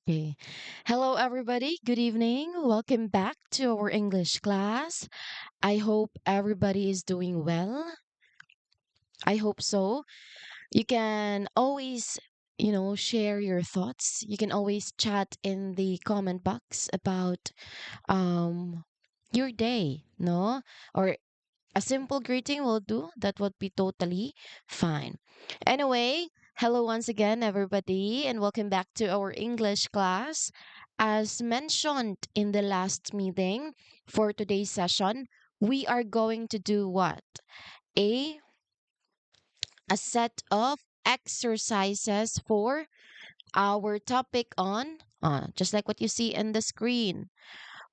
Okay. Hello, everybody. Good evening. Welcome back to our English class. I hope everybody is doing well. I hope so. You can always, share your thoughts. You can always chat in the comment box about um your day, no? Or a simple greeting will do. That would be totally fine. Anyway, hello once again, everybody, and welcome back to our English class. As mentioned in the last meeting for today's session, we are going to do what? A a set of exercises for our topic on just like what you see in the screen.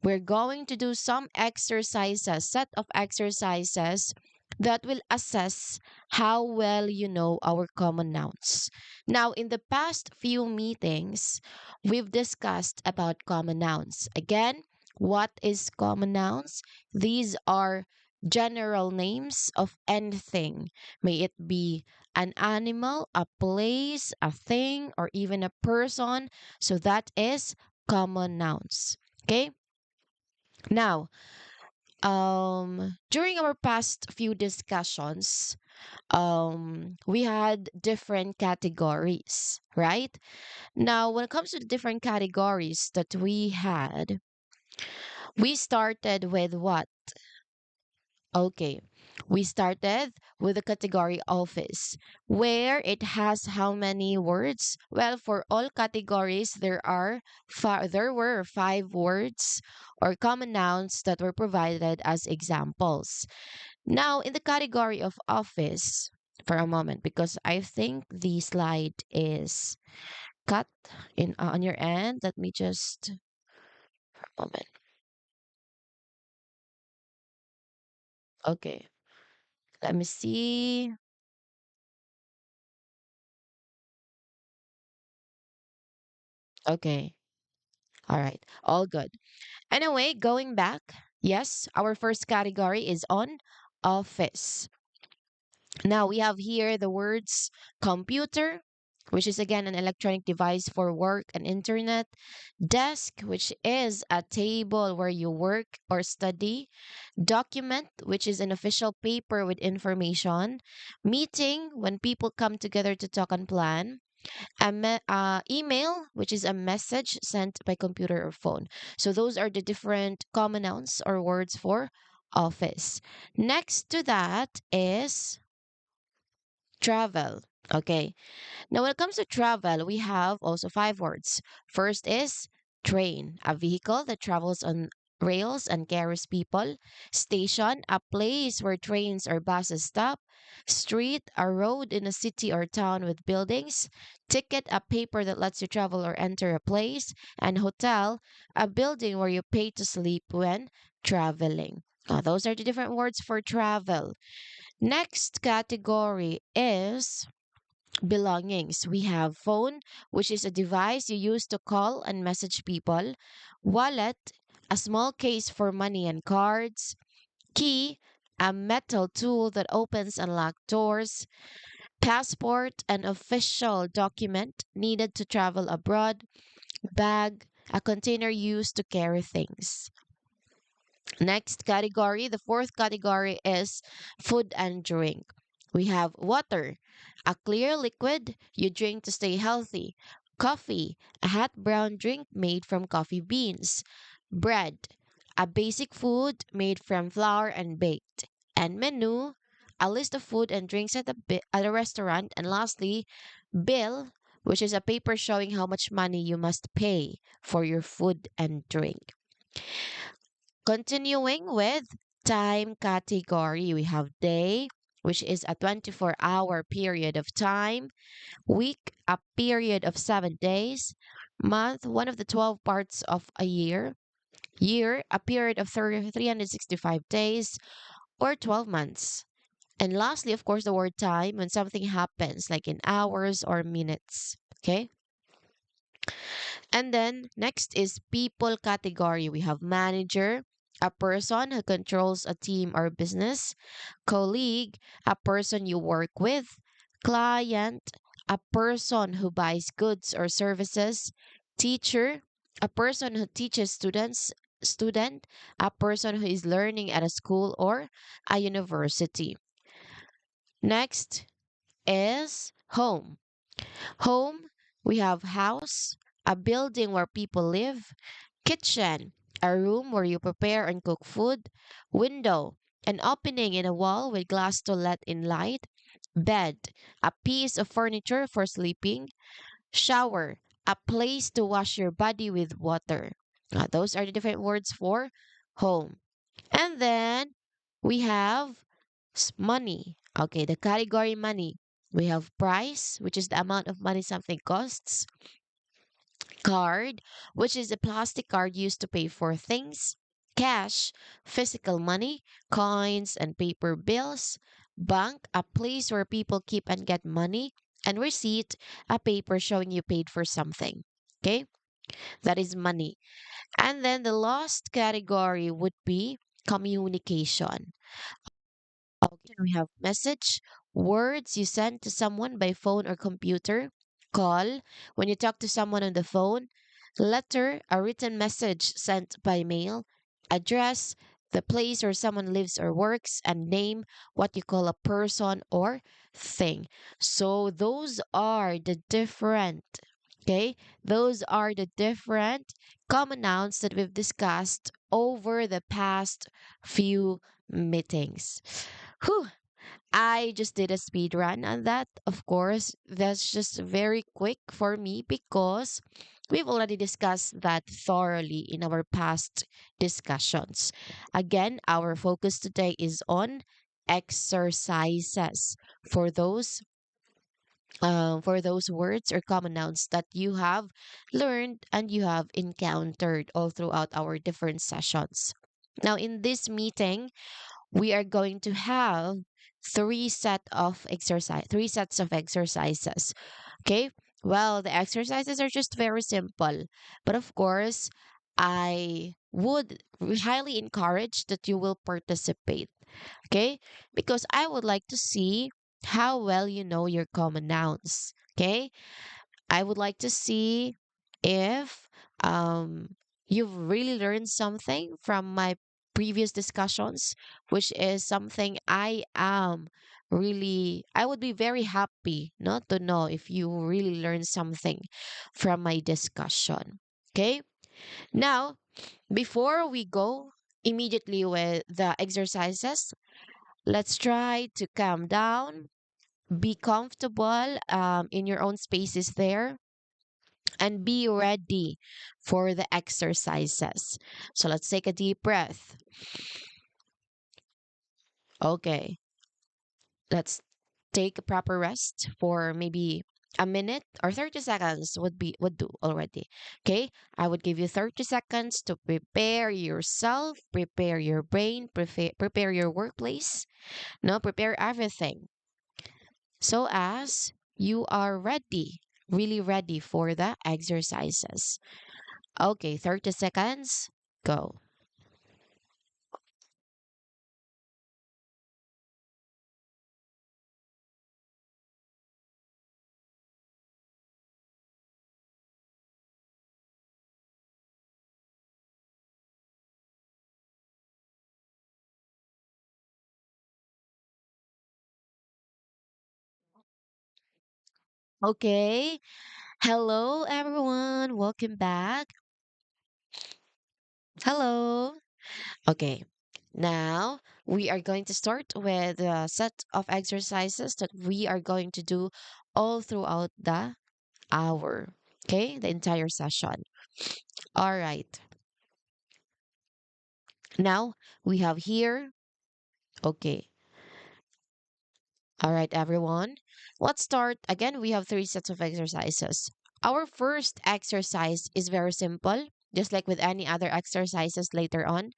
We're going to do some exercises, set of exercises that will assess how well you know our common nouns. Now, in the past few meetings, we've discussed about common nouns. Again, what is common nouns? These are general names of anything. May it be an animal, a place, a thing, or even a person. So that is common nouns. Okay? Now, during our past few discussions, we had different categories, right? Now, when it comes to the different categories that we had, we started with what? Okay. We started with the category office, where it has how many words? Well, for all categories, there were five words or common nouns that were provided as examples. Now, in the category of office, for a moment, because I think the slide is cut in on your end. Let me just for a moment. Okay. Let me see. Okay. All right. All good. Anyway, going back, yes, our first category is on office. Now we have here the words computer, which is again an electronic device for work and internet, desk, which is a table where you work or study, document, which is an official paper with information, meeting, when people come together to talk and plan, email, which is a message sent by computer or phone. So those are the different common nouns or words for office. Next to that is travel. Okay. Now, when it comes to travel, we have also five words. First is train, a vehicle that travels on rails and carries people. Station, a place where trains or buses stop. Street, a road in a city or town with buildings. Ticket, a paper that lets you travel or enter a place. And hotel, a building where you pay to sleep when traveling. Those are the different words for travel. Next category is belongings. We have phone, which is a device you use to call and message people. Wallet, a small case for money and cards. Key, a metal tool that opens and locks doors. Passport, an official document needed to travel abroad. Bag, a container used to carry things. Next category, the fourth category is food and drink. We have water, a clear liquid you drink to stay healthy. Coffee, a hot brown drink made from coffee beans. Bread, a basic food made from flour and baked. And menu, a list of food and drinks at a restaurant. And lastly, bill, which is a paper showing how much money you must pay for your food and drink. Continuing with time category, we have day, which is a 24-hour period of time, week, a period of 7 days, month, one of the 12 parts of a year, a period of 365 days, or 12 months. And lastly, of course, the word time when something happens, like in hours or minutes. Okay. And then next is people category. We have manager, a person who controls a team or business, colleague, a person you work with, client, a person who buys goods or services, Teacher, a person who teaches students. Student, a person who is learning at a school or a university. Next is home. Home, we have house, a building where people live. Kitchen, a room where you prepare and cook food. Window, an opening in a wall with glass to let in light. Bed, a piece of furniture for sleeping. Shower, a place to wash your body with water. Those are the different words for home. And then we have money. Okay, the category money. We have price, which is the amount of money something costs. Card, which is a plastic card used to pay for things. Cash, physical money, coins and paper bills. Bank, a place where people keep and get money. And receipt, a paper showing you paid for something. Okay, that is money. And then the last category would be communication. Okay, we have message, words you send to someone by phone or computer, call, when you talk to someone on the phone, letter, a written message sent by mail, address, the place where someone lives or works, and name, what you call a person or thing. So those are the different, okay? Those are the different common nouns that we've discussed over the past few meetings. Whew, I just did a speed run on that. Of course, that's just very quick for me because we've already discussed that thoroughly in our past discussions. Again, our focus today is on exercises for those words or common nouns that you have learned and you have encountered all throughout our different sessions. Now, in this meeting, we are going to have three sets of exercises. Okay, well, the exercises are just very simple, but of course I would highly encourage that you will participate. Okay, because I would like to see how well you know your common nouns. Okay, I would like to see if you've really learned something from my previous discussions, which is something I would be very happy not to know if you really learned something from my discussion. Okay. Now, before we go immediately with the exercises, let's try to calm down, be comfortable in your own spaces there, and be ready for the exercises. So let's take a deep breath. Okay, let's take a proper rest for maybe a minute or 30 seconds would do already. Okay, I would give you 30 seconds to prepare yourself, prepare your brain, prepare your workplace, no, prepare everything so as you are ready, really ready for the exercises. Okay, 30 seconds, go. Okay. Hello, everyone. Welcome back. Hello. Okay. Now we are going to start with a set of exercises that we are going to do all throughout the hour. Okay. The entire session. All right. Now we have here. Okay. All right, everyone. Let's start. Again, we have three sets of exercises. Our first exercise is very simple, just like with any other exercises later on.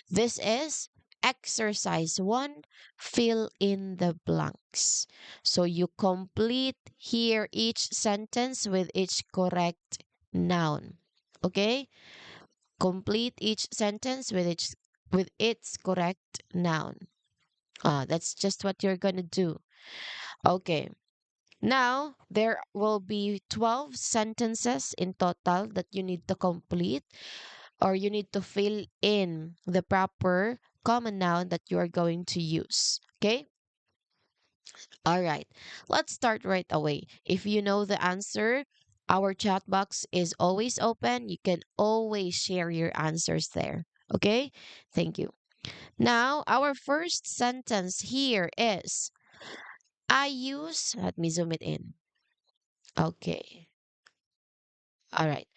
This is exercise one, fill in the blanks. So you complete here each sentence with each correct noun. Okay? Complete each sentence with its correct noun. That's just what you're gonna do. Okay. Now, there will be 12 sentences in total that you need to complete, or you need to fill in the proper common noun that you are going to use. Okay? All right. Let's start right away. If you know the answer, our chat box is always open. You can always share your answers there. Okay? Thank you. Now, our first sentence here is let me zoom it in. Okay. All right.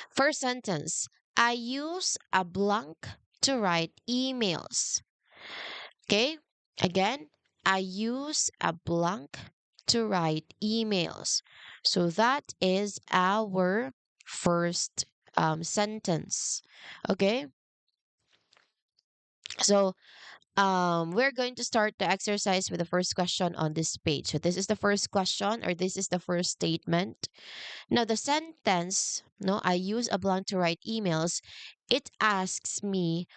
First sentence, I use a blank to write emails. Okay. Again, I use a blank to write emails. So that is our first sentence. Okay. So we're going to start the exercise with the first question on this page. So this is the first question, or this is the first statement. Now, the sentence, no, I use a blank to write emails, it asks me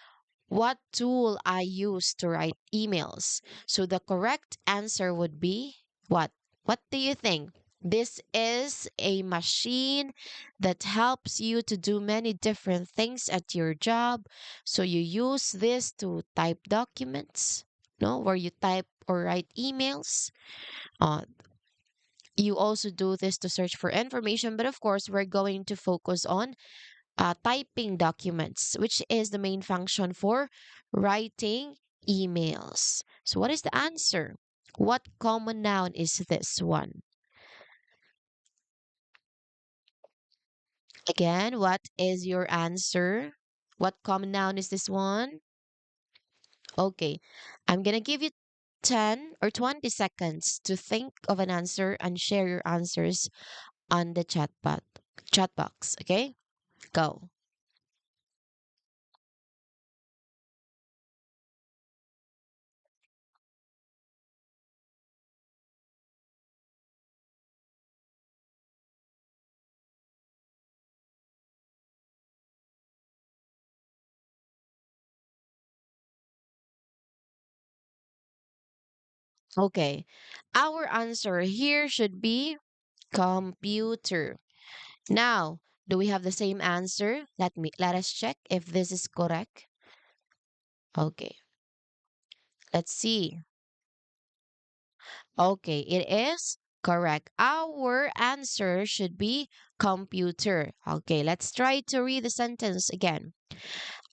what tool I use to write emails. So the correct answer would be what? What do you think? This is a machine that helps you to do many different things at your job. So you use this to type documents, no, where you type or write emails. Uh, you also do this to search for information, but of course, we're going to focus on typing documents, which is the main function for writing emails. So, what is the answer? What common noun is this one? Again, what is your answer? What common noun is this one? Okay, I'm gonna give you 10 or 20 seconds to think of an answer and share your answers on the chat box. Okay, go. Okay, our answer here should be computer. Now, do we have the same answer? Let us check if this is correct. Okay, let's see. Okay, it is correct. Our answer should be computer. Okay, let's try to read the sentence again.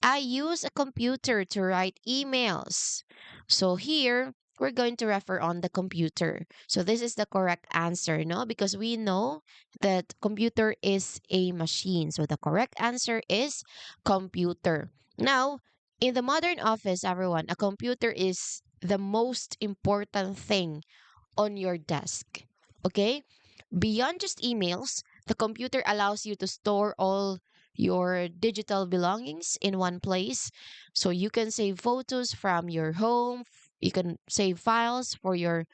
I use a computer to write emails. So here, we're going to refer on the computer. So this is the correct answer, no? Because we know that computer is a machine. So the correct answer is computer. Now, in the modern office, everyone, a computer is the most important thing on your desk. Okay? Beyond just emails, the computer allows you to store all your digital belongings in one place. So you can save photos from your home, you can save files for your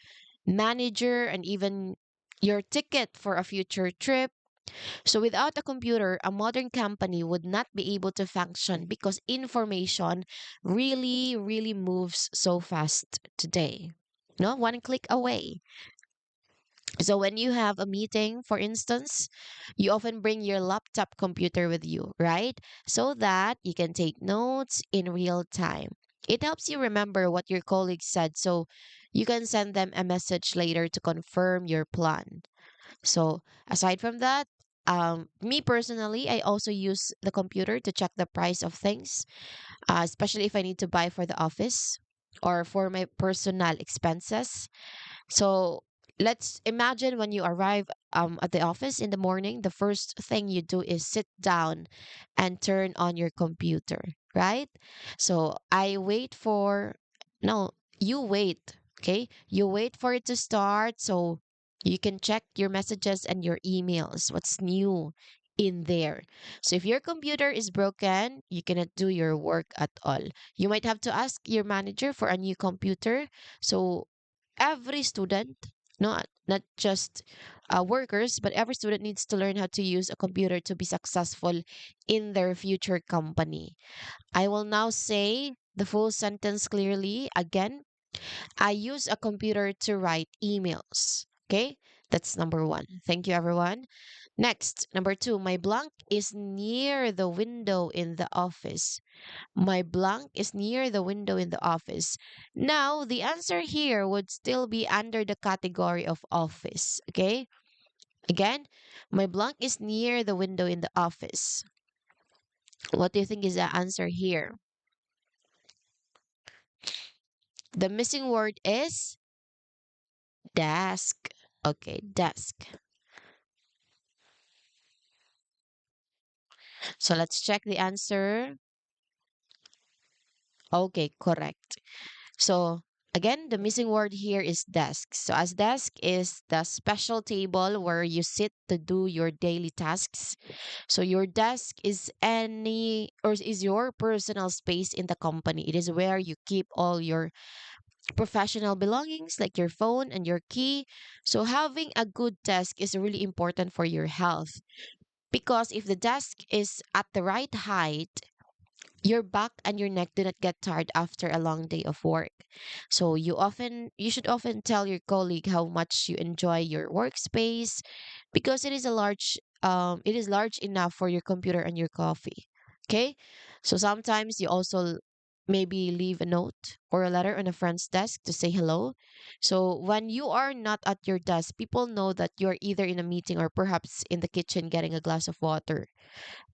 manager, and even your ticket for a future trip. So without a computer, a modern company would not be able to function because information really, really moves so fast today. No, one click away. So when you have a meeting, for instance, you often bring your laptop computer with you, right? So that you can take notes in real time. It helps you remember what your colleagues said so you can send them a message later to confirm your plan. So aside from that, me personally, I also use the computer to check the price of things, especially if I need to buy for the office or for my personal expenses. So let's imagine when you arrive at the office in the morning, the first thing you do is sit down and turn on your computer, right? So I wait for, no, you wait, okay? You wait for it to start so you can check your messages and your emails, what's new in there. So if your computer is broken, you cannot do your work at all. You might have to ask your manager for a new computer. So every student, not just workers, but every student needs to learn how to use a computer to be successful in their future company. I will now say the full sentence clearly again. I use a computer to write emails. Okay, That's number one. Thank you, everyone. Next, number two, my blank is near the window in the office. My blank is near the window in the office. Now, the answer here would still be under the category of office. Okay? Again, my blank is near the window in the office. What do you think is the answer here? The missing word is desk. Okay, desk. So let's check the answer. Okay, correct. So again, the missing word here is desk. So as desk is the special table where you sit to do your daily tasks. So your desk is any or is your personal space in the company. It is where you keep all your professional belongings like your phone and your key. So having a good desk is really important for your health because if the desk is at the right height, your back and your neck do not get tired after a long day of work. So you should often tell your colleague how much you enjoy your workspace because it is large enough for your computer and your coffee. Okay? So sometimes you also maybe leave a note or a letter on a friend's desk to say hello. So when you are not at your desk, people know that you're either in a meeting or perhaps in the kitchen getting a glass of water,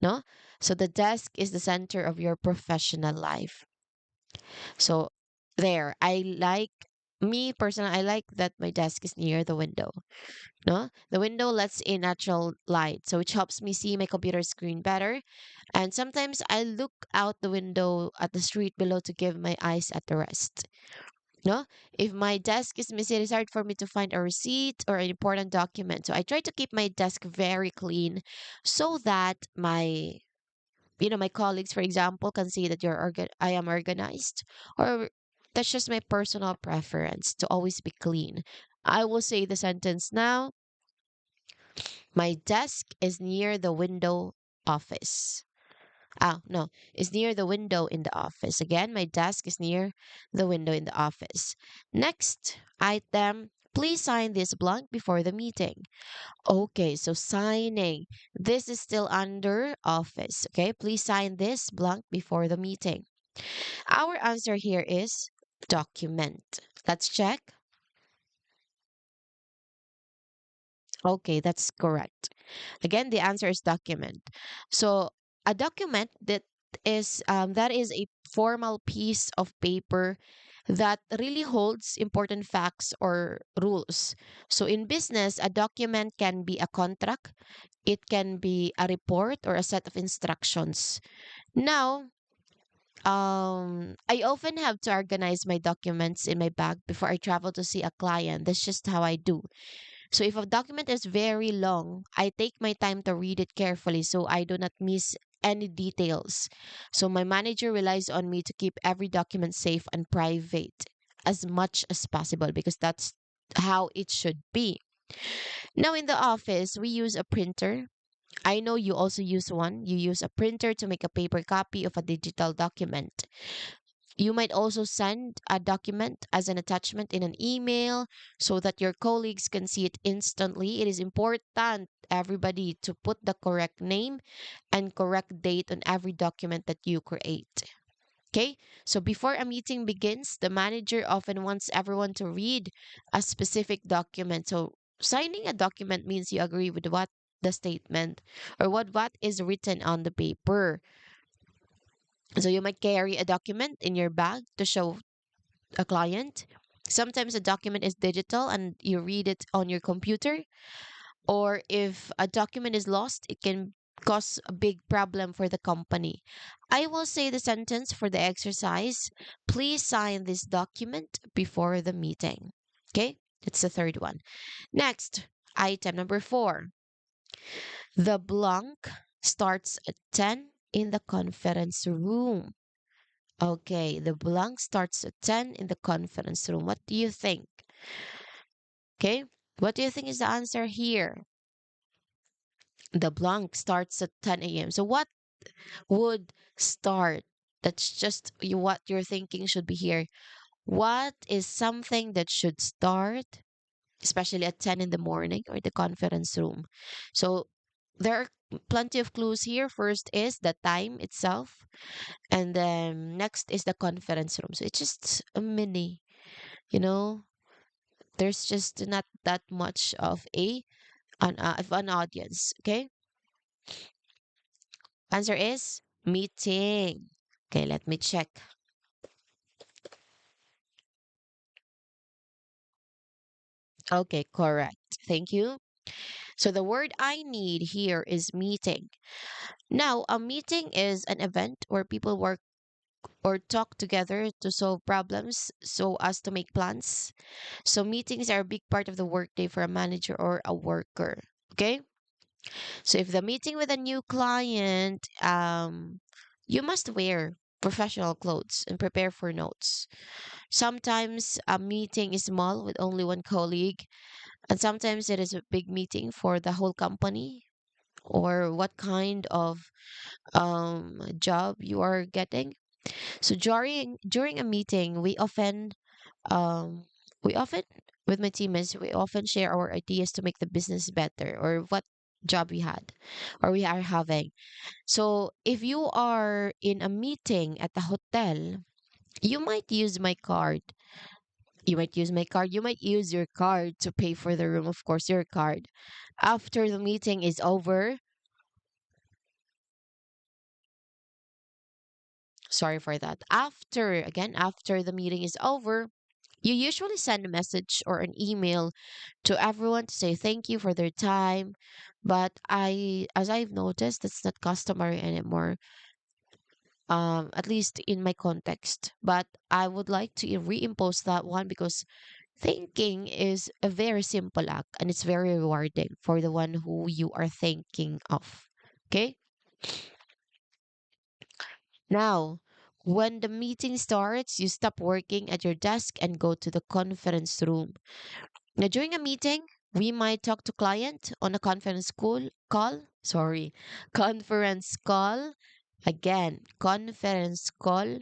no? So the desk is the center of your professional life. So there, me personally, I like that my desk is near the window. No, the window lets in natural light, so which helps me see my computer screen better. And sometimes I look out the window at the street below to give my eyes at the rest. No, if my desk is messy, it's hard for me to find a receipt or an important document. So I try to keep my desk very clean so that my colleagues, for example, can see that I am organized, or that's just my personal preference to always be clean. I will say the sentence now. My desk is near the window office. Ah, no, is near the window in the office. Again, my desk is near the window in the office. Next item, please sign this blank before the meeting. Okay, so signing. This is still under office. Okay, please sign this blank before the meeting. Our answer here is document. Let's check. Okay, that's correct. Again, the answer is document. So a document that is a formal piece of paper that really holds important facts or rules. So in business, a document can be a contract, it can be a report or a set of instructions. Now, I often have to organize my documents in my bag before I travel to see a client. That's just how I do. So if a document is very long, I take my time to read it carefully so I do not miss any details. So my manager relies on me to keep every document safe and private as much as possible because that's how it should be. Now in the office, we use a printer. I know you also use one. You use a printer to make a paper copy of a digital document. You might also send a document as an attachment in an email so that your colleagues can see it instantly. It is important, everybody, to put the correct name and correct date on every document that you create. Okay, so before a meeting begins, the manager often wants everyone to read a specific document. So signing a document means you agree with what the statement or what is written on the paper. So you might carry a document in your bag to show a client. Sometimes a document is digital and you read it on your computer. Or if a document is lost, it can cause a big problem for the company. I will say the sentence for the exercise. Please sign this document before the meeting. Okay, it's the third one. Next, item number 4. The blank starts at 10 in the conference room. Okay, the blank starts at 10 in the conference room. What do you think? Okay, what do you think is the answer here? The blank starts at 10 a.m. So what would start? That's just what you're thinking should be here. What is something that should start especially at 10 in the morning or the conference room. So there are plenty of clues here. First is the time itself, and then next is the conference room. So it's just a mini, you know, there's just not that much of an audience. Okay, answer is meeting. Okay, let me check. Okay, correct. Thank you. So the word I need here is meeting. Now, a meeting is an event where people work or talk together to solve problems so as to make plans. So meetings are a big part of the workday for a manager or a worker. Okay? So if the meeting with a new client, you must wear professional clothes and prepare for notes. Sometimes a meeting is small with only one colleague, and sometimes it is a big meeting for the whole company, or what kind of job you are getting. So during a meeting, um we often with my teammates we often share our ideas to make the business better, or what job we had or we are having. So if you are in a meeting at the hotel, you might use my card. You might use your card to pay for the room, of course, your card. After the meeting is over, sorry for that. After the meeting is over, you usually send a message or an email to everyone to say thank you for their time. But as I've noticed, that's not customary anymore, at least in my context. But I would like to reimpose that one because thinking is a very simple act and it's very rewarding for the one who you are thinking of. Okay? Now, when the meeting starts, you stop working at your desk and go to the conference room. Now, during a meeting, we might talk to client on a conference call. Again, conference call.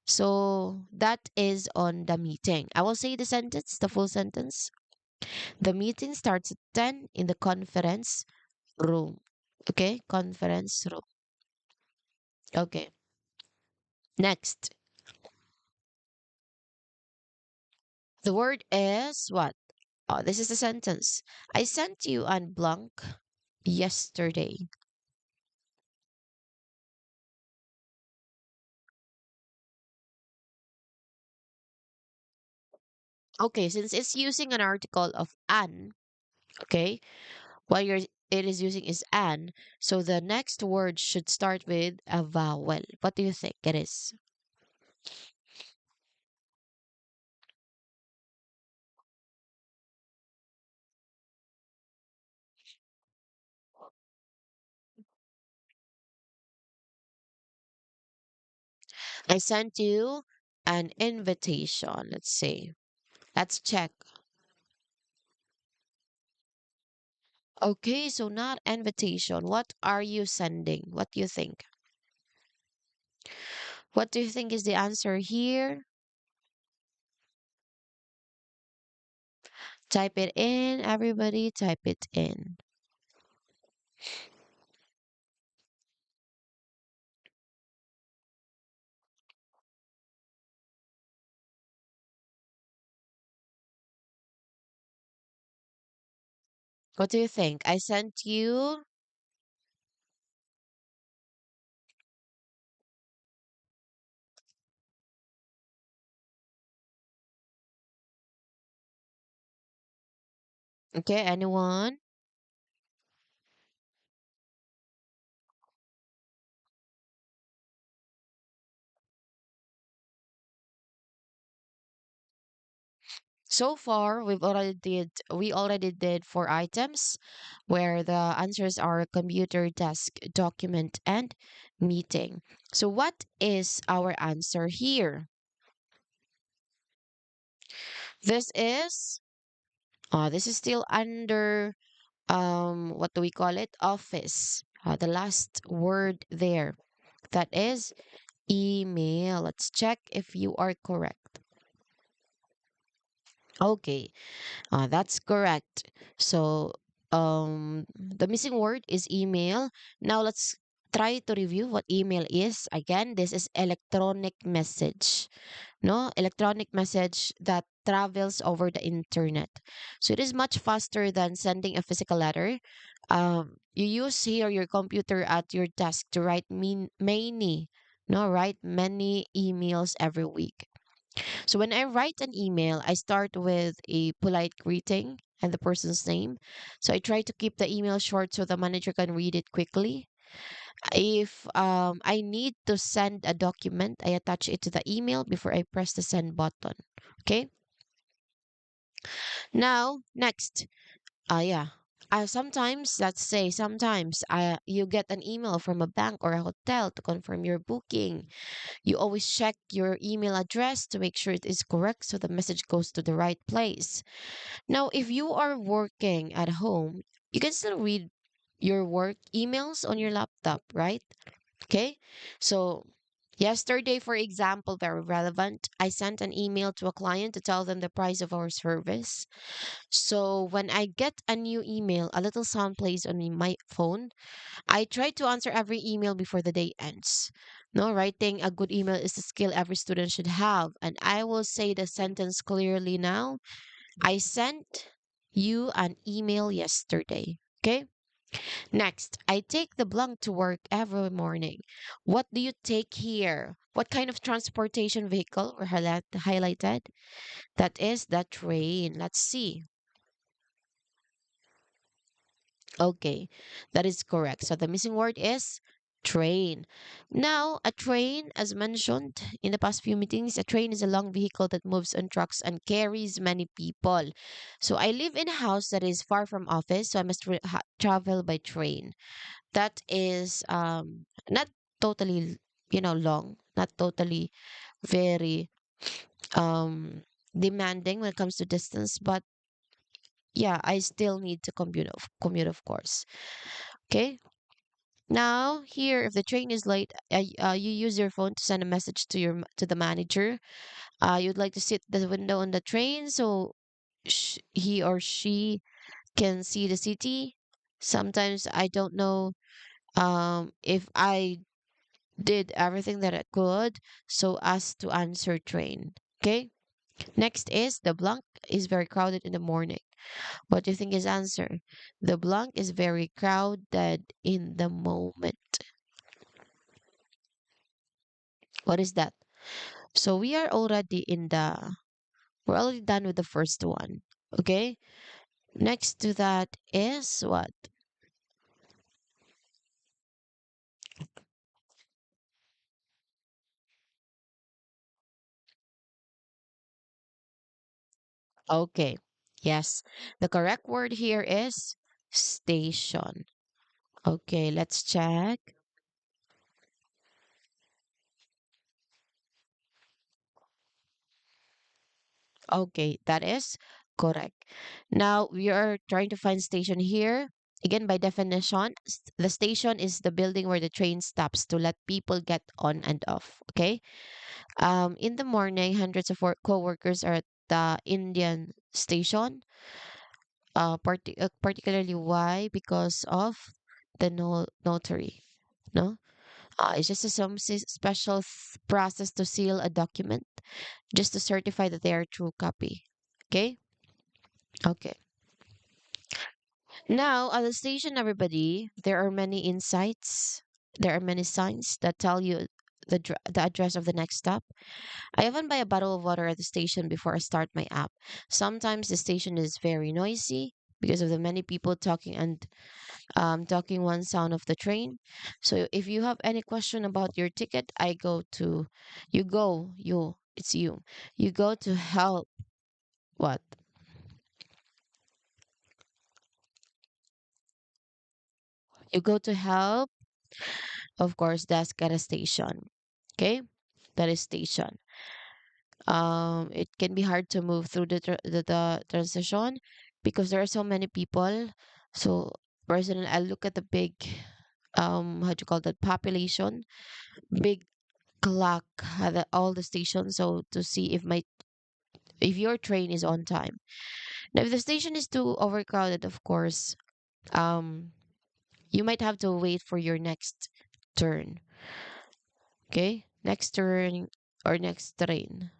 So that is on the meeting. I will say the full sentence. The meeting starts at 10 in the conference room. Okay, conference room. Okay, next. The word is what? Oh, this is the sentence. I sent you an blank yesterday. Okay, since it's using an article of an, okay, what it is using is an, so the next word should start with a vowel. What do you think it is? I sent you an invitation. Let's see. Let's check. Okay, so not invitation. What are you sending? What do you think? What do you think is the answer here? Type it in, everybody, type it in. What do you think? I sent you. Okay, anyone? So far, we already did 4 items where the answers are computer, desk, document, and meeting. So what is our answer here? This is this is still under what do we call it? Office. The last word there. That is email. Let's check if you are correct. Okay, that's correct. So, the missing word is email. Now let's try to review what email is. Again, this is electronic message. No, electronic message that travels over the internet. So it is much faster than sending a physical letter. You use here your computer at your desk to write many, no, write many emails every week. So when I write an email, I start with a polite greeting and the person's name. So I try to keep the email short so the manager can read it quickly. If I need to send a document, I attach it to the email before I press the send button. Okay. Now, next, yeah. Sometimes, let's say, sometimes you get an email from a bank or a hotel to confirm your booking. You always check your email address to make sure it is correct so the message goes to the right place. Now, if you are working at home, you can still read your work emails on your laptop, right? Okay. So, yesterday, for example, very relevant, I sent an email to a client to tell them the price of our service. So, when I get a new email, a little sound plays on my phone. I try to answer every email before the day ends. No, writing a good email is a skill every student should have. And I will say the sentence clearly now. I sent you an email yesterday. Okay. Next, I take the blank to work every morning. What do you take here? What kind of transportation vehicle were highlighted? That is the train. Let's see. Okay, that is correct. So the missing word is train. Now, a train, as mentioned in the past few meetings, a train is a long vehicle that moves on trucks and carries many people. So I live in a house that is far from office, so I must travel by train. That is not totally, long, not totally very um demanding when it comes to distance, but yeah, I still need to commute, of course. Okay. Now, here, if the train is late, you use your phone to send a message to to the manager. You'd like to sit the window on the train so he or she can see the city. Sometimes I don't know if I did everything that I could so as to answer train. Okay. Next is the blank is very crowded in the morning. What do you think is answer? The blank is very crowded in the moment. What is that? So we're already done with the first one. Okay. Next to that is what? Okay. Yes. The correct word here is station. Okay, let's check. Okay, that is correct. Now we are trying to find station here. Again, by definition, the station is the building where the train stops to let people get on and off. Okay. In the morning, hundreds of co-workers are at the Indian station. Particularly why? Because of the notary. No, it's just some special process to seal a document, just to certify that they are true copy. Okay. Okay. Now, at the station, everybody, there are many insights. There are many signs that tell you the address of the next stop. I often buy a bottle of water at the station before I start my app. Sometimes the station is very noisy because of the many people talking and talking one sound of the train. So if you have any question about your ticket, it's you. You go to help. What? You go to help, of course, desk at a station. Okay? That is station. It can be hard to move through the transition because there are so many people. So personally, I look at the big how do you call that, population, big clock at all the stations, so to see if your train is on time. Now, if the station is too overcrowded, of course, um, you might have to wait for your next turn. Okay, next turn or next train.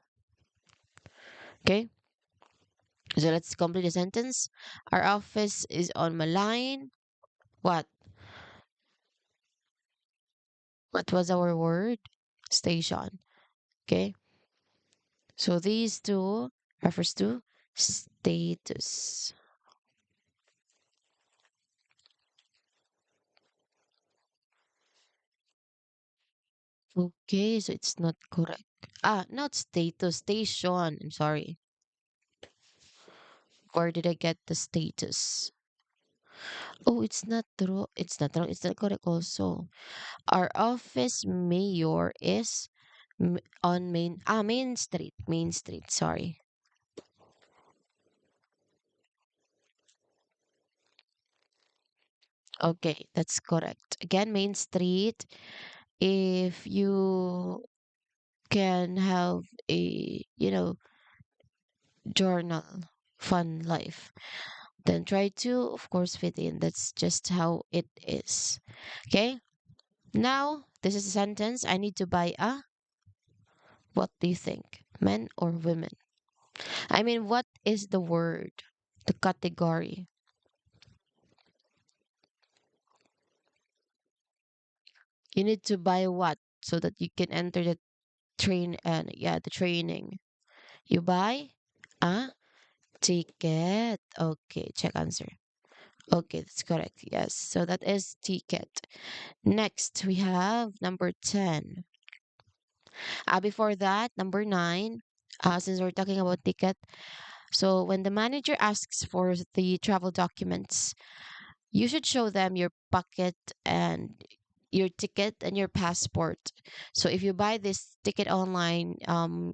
Okay, so let's complete the sentence. Our office is on my line. What? What was our word? Station. Okay, so these two refers to status. Okay, so it's not correct. Ah, not status, station. I'm sorry. Where did I get the status? Oh, it's not true. It's not wrong. It's not correct also. Our office mayor is on Main Street. Main Street, sorry. Okay, that's correct. Again, Main Street. If you can have a, journal, fun life, then try to, of course, fit in. That's just how it is. Okay? Now, this is a sentence. I need to buy a, what do you think? Men or women? I mean, what is the word? The category. You need to buy what so that you can enter the train and yeah, the training. You buy a ticket. Okay, check answer. Okay, that's correct. Yes. So that is ticket. Next, we have number 10. Before that, number 9, since we're talking about ticket, so when the manager asks for the travel documents, you should show them your pocket and your ticket and your passport. So if you buy this ticket online,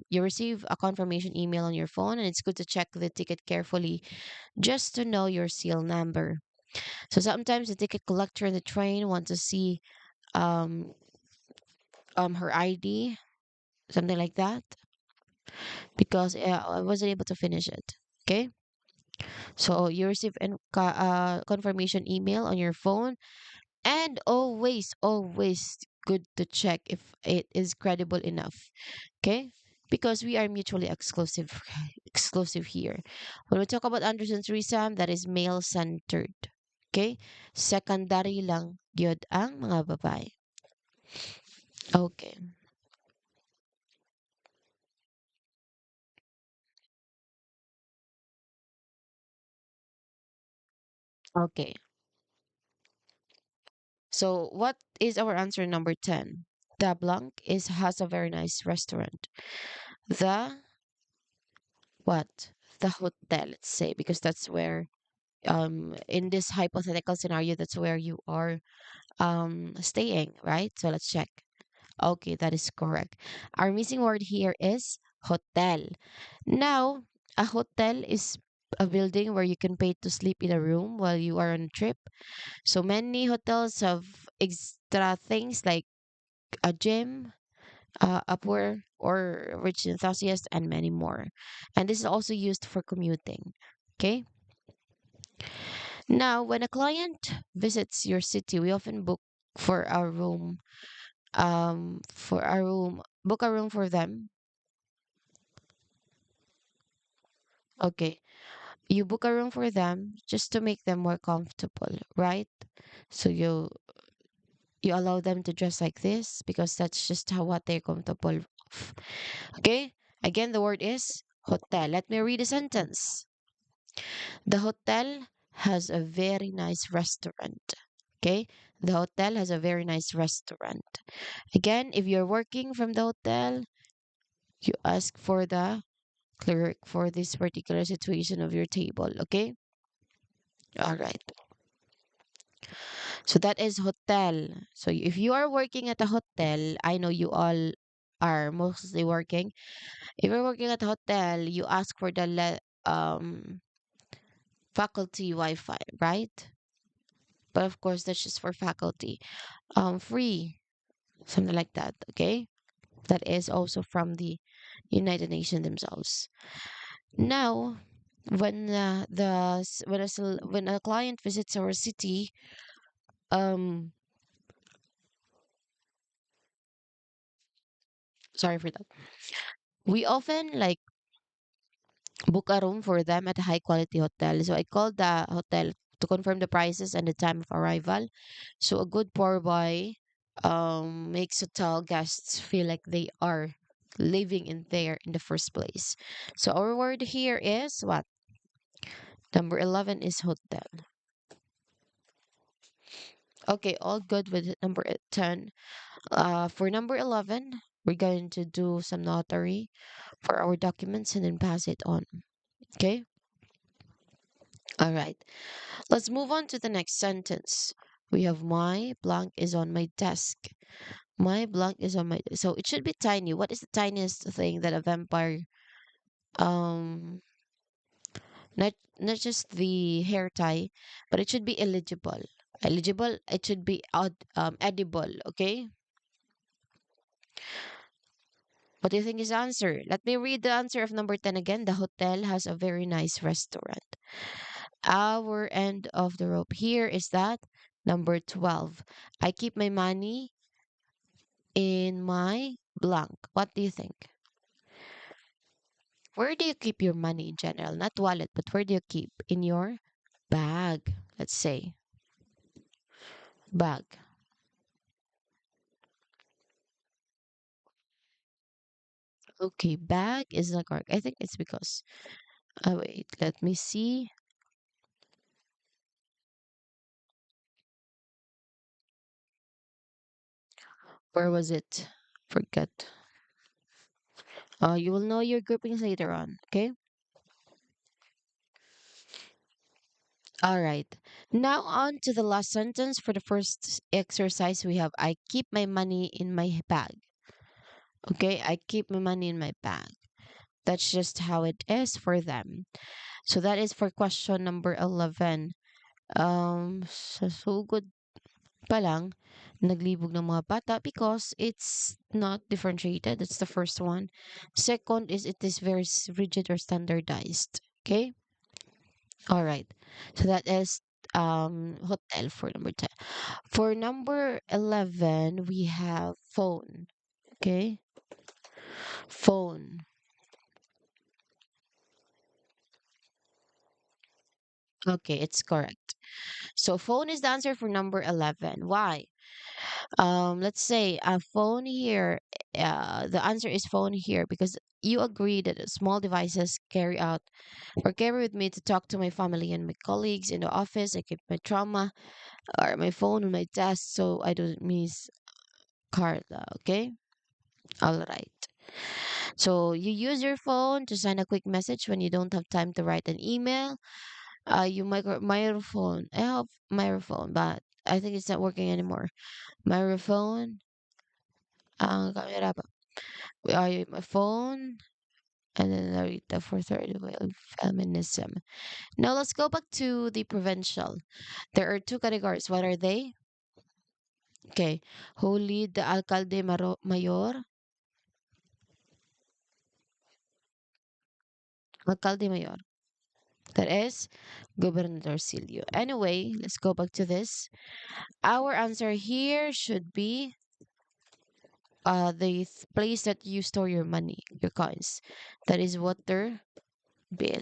you receive a confirmation email on your phone, and it's good to check the ticket carefully just to know your seal number. So sometimes the ticket collector in the train want to see um her ID, something like that, because I wasn't able to finish it. Okay, so you receive a confirmation email on your phone. And always, always good to check if it is credible enough. Okay? Because we are mutually exclusive exclusive here. When we talk about Anderson's threesome, that is male-centered. Okay? Secondary lang yun ang mga babae. Okay. Okay. So what is our answer number 10? The Blanc is has a very nice restaurant. The what? The hotel, let's say, because that's where in this hypothetical scenario, that's where you are staying, right? So let's check. Okay, that is correct. Our missing word here is hotel. Now, a hotel is a building where you can pay to sleep in a room while you are on a trip. So many hotels have extra things like a gym, a poor or rich enthusiast, and many more. And this is also used for commuting. Okay. Now, when a client visits your city, we often book for our room, book a room for them. Okay, you book a room for them just to make them more comfortable, right? So you allow them to dress like this because that's just how what they're comfortable of. Okay, again, the word is hotel. Let me read a sentence. The hotel has a very nice restaurant. Okay, the hotel has a very nice restaurant. Again, if you're working from the hotel, you ask for the clerk for this particular situation of your table. Okay, all right. So that is hotel. So if you are working at a hotel, I know you all are mostly working. If you're working at a hotel, you ask for the faculty Wi-Fi, right? But of course, that's just for faculty. Free, something like that. Okay, that is also from the United Nations themselves. Now, when a client visits our city, um, sorry for that. We often like book a room for them at a high quality hotel. So I called the hotel to confirm the prices and the time of arrival. So a good pour by makes hotel guests feel like they are living in there in the first place. So our word here is what? Number 11 is hotel. Okay, all good with number 10. For number 11, we're going to do some notary for our documents and then pass it on. Okay? All right. Let's move on to the next sentence. We have my blank is on my desk. My blank is on my so it should be tiny. What is the tiniest thing that a vampire um not just the hair tie, but it should be eligible. Eligible, it should be edible, okay? What do you think is the answer? Let me read the answer of number 10 again. The hotel has a very nice restaurant. Our end of the rope here is that number 12. I keep my money in my blank. What do you think? Where do you keep your money in general? Not wallet, but where do you keep? In your bag, let's say. Bag. Okay, bag is not correct. I think it's because, wait, let me see. Where was it? Forget. You will know your groupings later on, okay? All right. Now on to the last sentence for the first exercise we have. I keep my money in my bag. Okay, I keep my money in my bag. That's just how it is for them. So that is for question number 11. Sa sugod pa lang, naglibog ng mga bata because it's not differentiated. That's the first one. Second is it is very rigid or standardized. Okay? All right. So that is hotel for number 10. For number 11, we have phone. Okay? Phone. Okay, it's correct. So phone is the answer for number 11. Why? Let's say a phone here, the answer is phone here because you agree that small devices carry with me to talk to my family and my colleagues in the office. I keep my trauma or my phone on my desk so I don't miss Carla. Okay. All right. So you use your phone to send a quick message when you don't have time to write an email. You microphone. I have microphone, but I think it's not working anymore. Microphone. Camera ba? My phone. And then Narita for third wave feminism. Now let's go back to the provincial. There are two categories. What are they? Okay. Who lead the alcalde mayor? Alcalde mayor. That is Gobernadorcillo. Anyway, let's go back to this. Our answer here should be the place that you store your money, your coins. That is water bill.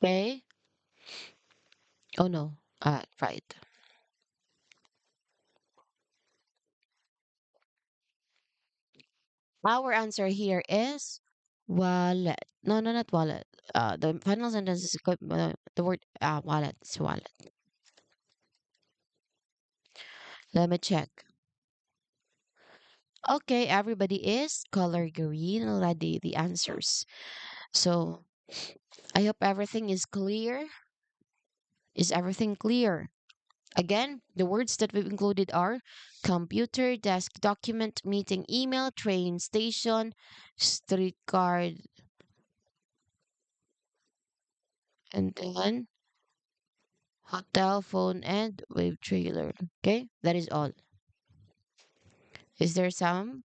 Okay? Oh no. Right. Our answer here is wallet. No, no, not wallet. The final sentence is the word wallet. It's wallet. Let me check. Okay, everybody is color green already. The answers. So I hope everything is clear. Is everything clear? Again, the words that we've included are computer, desk, document, meeting, email, train, station, streetcar, And then hotel, phone, and wave trailer. Okay, that is all. Is there some?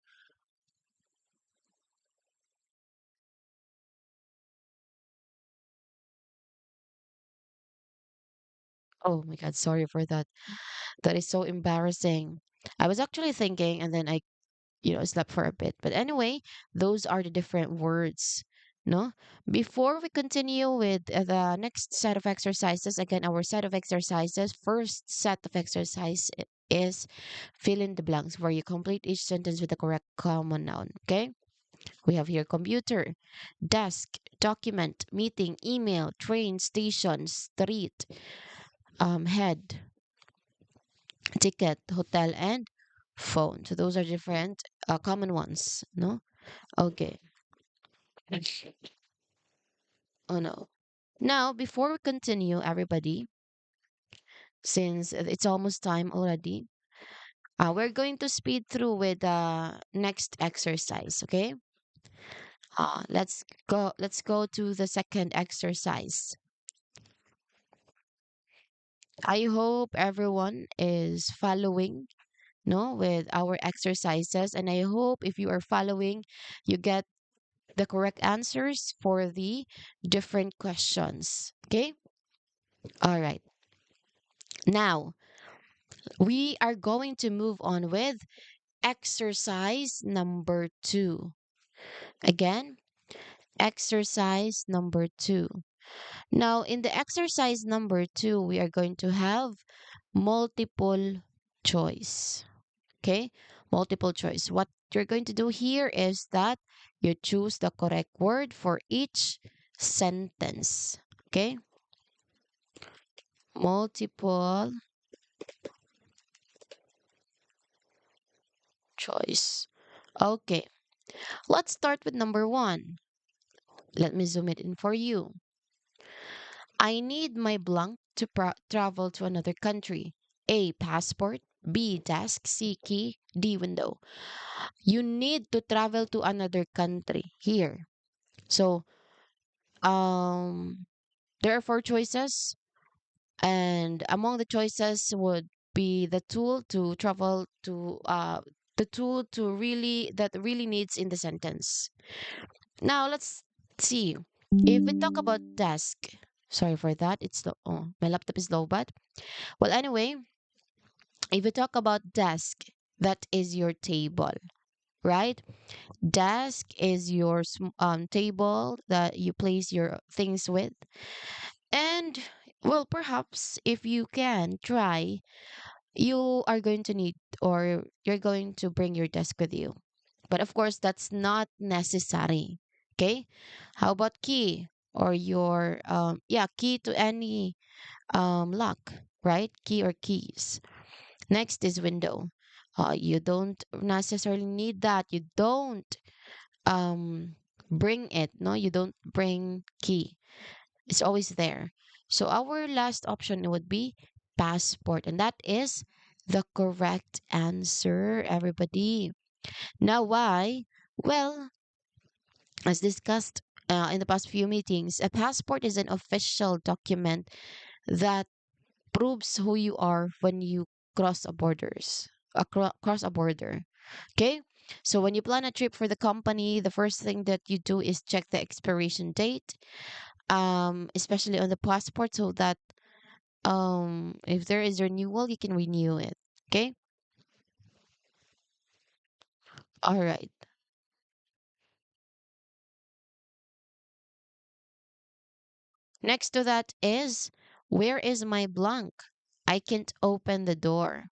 Oh my God, sorry for that. That is so embarrassing. I was actually thinking, and then I slept for a bit. But anyway, those are the different words. No? Before we continue with the next set of exercises, again, our set of exercises, first set of exercise is fill in the blanks where you complete each sentence with the correct common noun. Okay? We have here computer, desk, document, meeting, email, train, station, street, head, ticket, hotel, and phone. So those are different common ones. No? Okay. Oh no. Now, before we continue, everybody, since it's almost time already, we're going to speed through with the next exercise, okay? Let's go to the second exercise. I hope everyone is following, no, with our exercises, and I hope if you are following, you get the correct answers for the different questions. Okay? All right. Now, we are going to move on with exercise number 2. Again, exercise number 2. Now, in the exercise number 2, we are going to have multiple choice. Okay? Multiple choice. What you're going to do here is that you choose the correct word for each sentence. Okay? Multiple choice. Okay. Let's start with number 1. Let me zoom it in for you. I need my blank to travel to another country. A. Passport. B. Desk. C. Key. D. Window. You need to travel to another country here. So, um, there are four choices, and among the choices would be the tool to really that really needs in the sentence. Now let's see. If we talk about desk, sorry for that. It's low. Oh, my laptop is low, but well, anyway, if we talk about desk, that is your table, right? Desk is your table that you place your things with, and well, perhaps if you can try, you are going to need or you're going to bring your desk with you. But of course, that's not necessary. Okay. How about key or your key to any lock, right? Key or keys. Next is window. You don't necessarily need that. You don't um bring it. No, you don't bring key. It's always there. So our last option would be passport, and that is the correct answer, everybody. Now, why? Well, as discussed in the past few meetings, a passport is an official document that proves who you are when you cross a border. Okay? So when you plan a trip for the company, the first thing that you do is check the expiration date, especially on the passport, so that if there is renewal, you can renew it. Okay? All right. Next to that is, where is my blank? I can't open the door.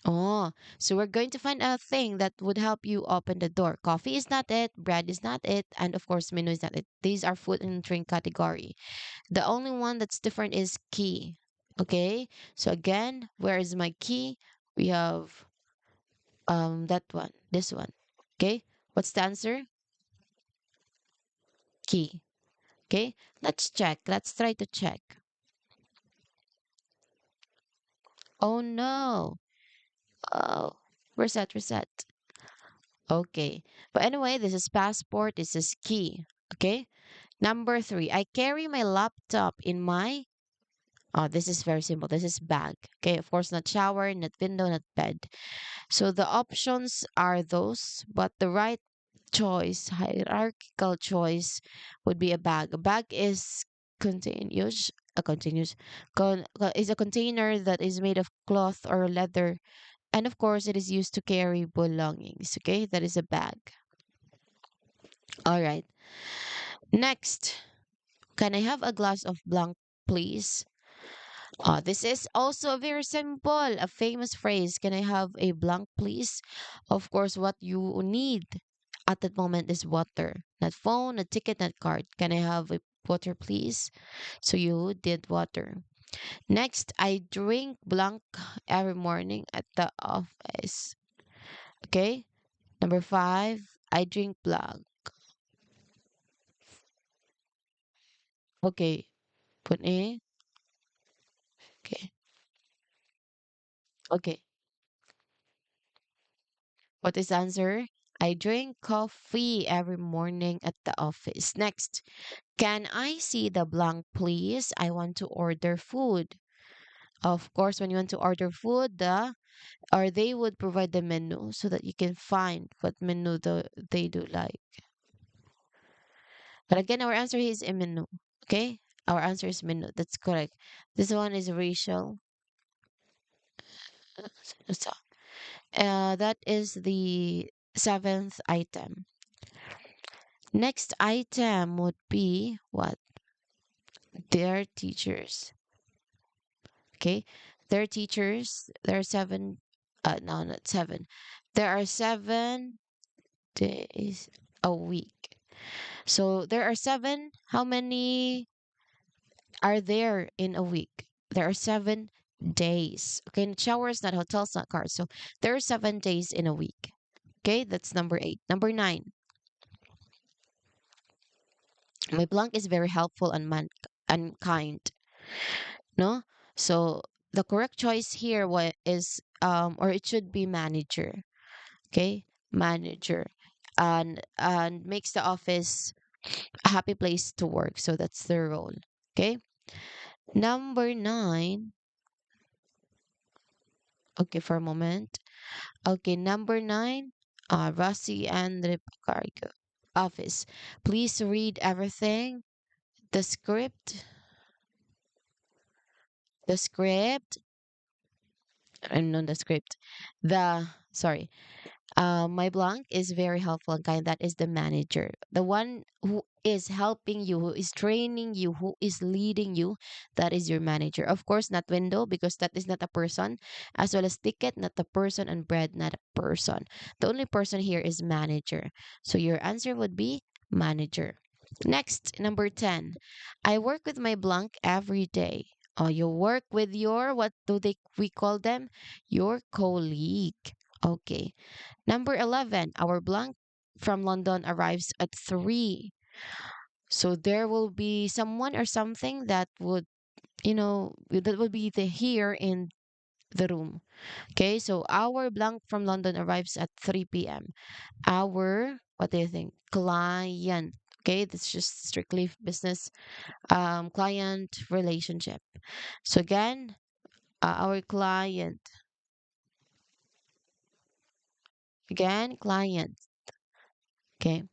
Oh, so we're going to find a thing that would help you open the door. Coffee is not it, bread is not it, and of course, menu is not it. These are food and drink category. The only one that's different is key. Okay? So again, where is my key? We have that one, this one. Okay? What's the answer? Key. Okay? Let's check. Let's try to check. Oh no. Oh, reset, reset. Okay. But anyway, this is passport, this is key. Okay? Number three, I carry my laptop in my, oh, this is very simple. This is bag. Okay, of course, not shower, not window, not bed. So the options are those, but the right choice, hierarchical choice, would be a bag. A bag is continuous, a continuous, is a container that is made of cloth or leather, and of course, it is used to carry belongings. Okay, that is a bag. All right. Next, can I have a glass of blanc, please? This is also very simple. A famous phrase. Can I have a blank, please? Of course, what you need at that moment is water. Not phone, not ticket, not card. Can I have a water, please? So you did water. Next, I drink blank every morning at the office. Okay. Number five, I drink blank. Okay. Put A. Okay. Okay. What is the answer? I drink coffee every morning at the office. Next, can I see the blank, please? I want to order food. Of course, when you want to order food, or they would provide the menu so that you can find what menu they do like. But again, our answer is a menu. Okay, our answer is menu. That's correct. This one is racial. So, that is the seventh item. Next item would be what? Their teachers. Okay. Their teachers, there are seven, no, not seven. There are 7 days a week. So there are seven. How many are there in a week? There are 7 days. Okay. And showers, not hotels, not cars. So there are 7 days in a week. Okay. That's number eight. Number nine. My blank is very helpful and kind. No? So the correct choice here is or it should be manager. Okay? Manager. And makes the office a happy place to work. So that's their role. Okay? Number nine. Okay, for a moment. Okay, number nine. Rossi and Ricardo. Office. Please read everything. The script. The script. I know the script. The sorry. My blank is very helpful and kind. That is the manager, the one who is helping you, who is training you, who is leading you. That is your manager. Of course, not window because that is not a person, as well as ticket, not a person, and bread, not a person. The only person here is manager. So your answer would be manager. Next, number 10. I work with my blank every day. Oh, you work with your, what do they we call them? Your colleague. Okay. Number 11, our blank from London arrives at 3. So there will be someone or something that would, that would be the here in the room. Okay, so our blank from London arrives at 3 p.m. Our, what do you think? Client. Okay, that's just strictly business, client relationship. So again, our client. Again, client. Okay.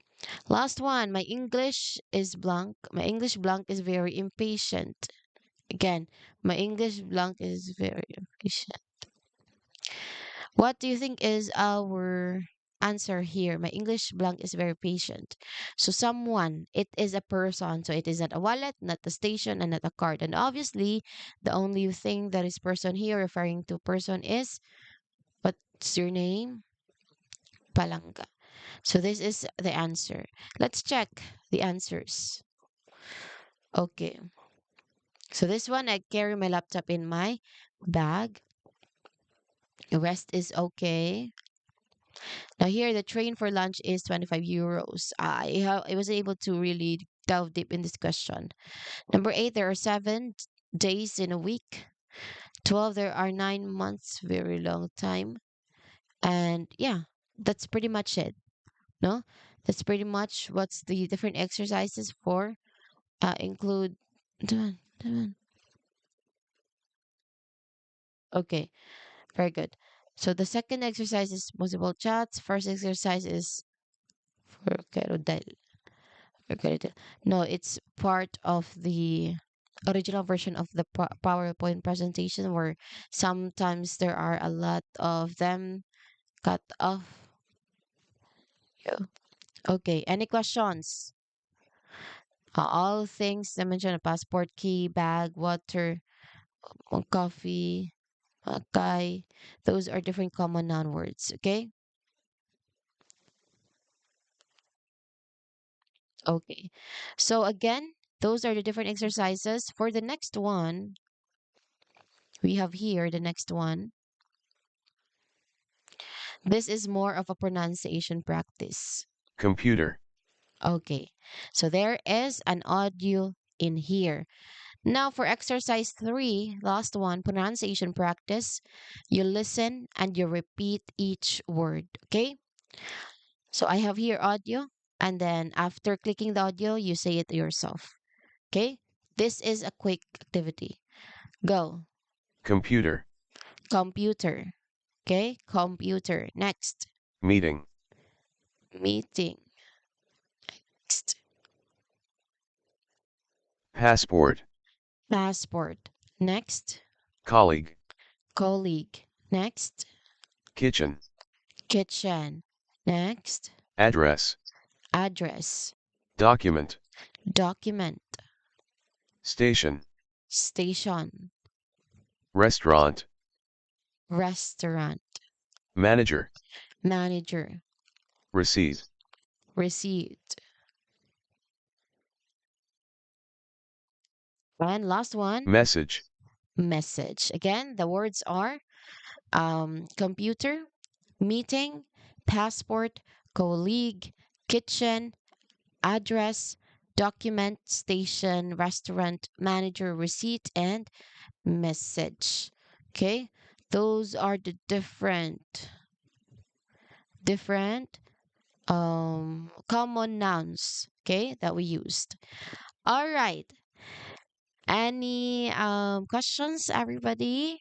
Last one, my English is blank. My English blank is very impatient. Again, my English blank is very impatient. What do you think is our answer here? My English blank is very patient. So someone, it is a person. So it is not a wallet, not a station, and not a card. And obviously, the only thing that is person here referring to person is, what's your name? Palangga. So this is the answer. Let's check the answers. Okay. So this one, I carry my laptop in my bag. The rest is okay. Now here, the train for lunch is 25 euros. I was able to really delve deep in this question. Number 8, there are 7 days in a week. 12, there are 9 months. Very long time. And yeah, that's pretty much it. No? That's pretty much what's the different exercises for. include. Dun, dun. Okay, very good. So the second exercise is multiple chats. First exercise is forgerodal. Forgerodal. No, it's part of the original version of the PowerPoint presentation where sometimes there are a lot of them cut off. Yeah. Okay, any questions? All things I mentioned, a passport, key, bag, water, coffee, guy. Those are different common noun words. Okay. Okay. So again, those are the different exercises. For the next one, we have here the next one. This is more of a pronunciation practice. computer, Okay. So there is an audio in here. Now for exercise 3, last one, pronunciation practice. You listen and you repeat each word. Okay. So I have here audio, and then after clicking the audio, you say it yourself. Okay. This is a quick activity. Go. computer, Computer. Okay. Computer. Next. meeting, Meeting. Next. passport, Passport. Next. colleague, Colleague. Next. kitchen, Kitchen. Next. address, Address. document, Document. station, Station. restaurant, Restaurant. manager, Manager. receipt, Receipt. And last one, message, message. Again, the words are computer, meeting, passport, colleague, kitchen, address, document, station, restaurant, manager, receipt, and message. Okay, those are the different common nouns, okay, that we used. All right. Any questions, everybody?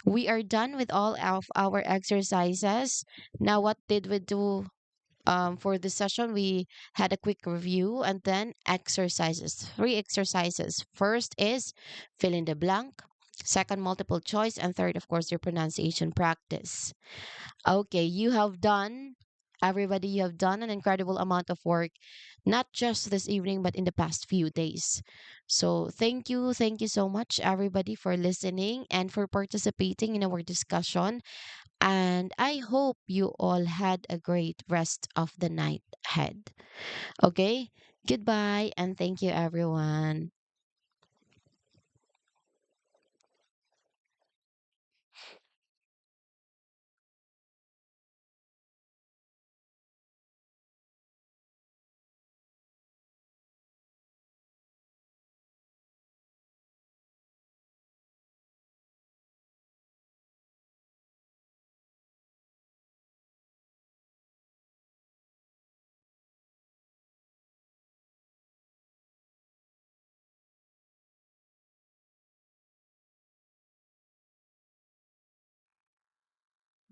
We are done with all of our exercises. Now, what did we do for this session? We had a quick review and then exercises. Three exercises. First is fill in the blank. Second, multiple choice. And third, of course, your pronunciation practice. Okay, everybody, you have done an incredible amount of work, not just this evening, but in the past few days. So thank you so much, everybody, for listening and for participating in our discussion. And I hope you all had a great rest of the night ahead. Okay, goodbye, and thank you, everyone.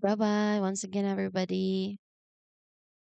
Bye bye, once again, everybody.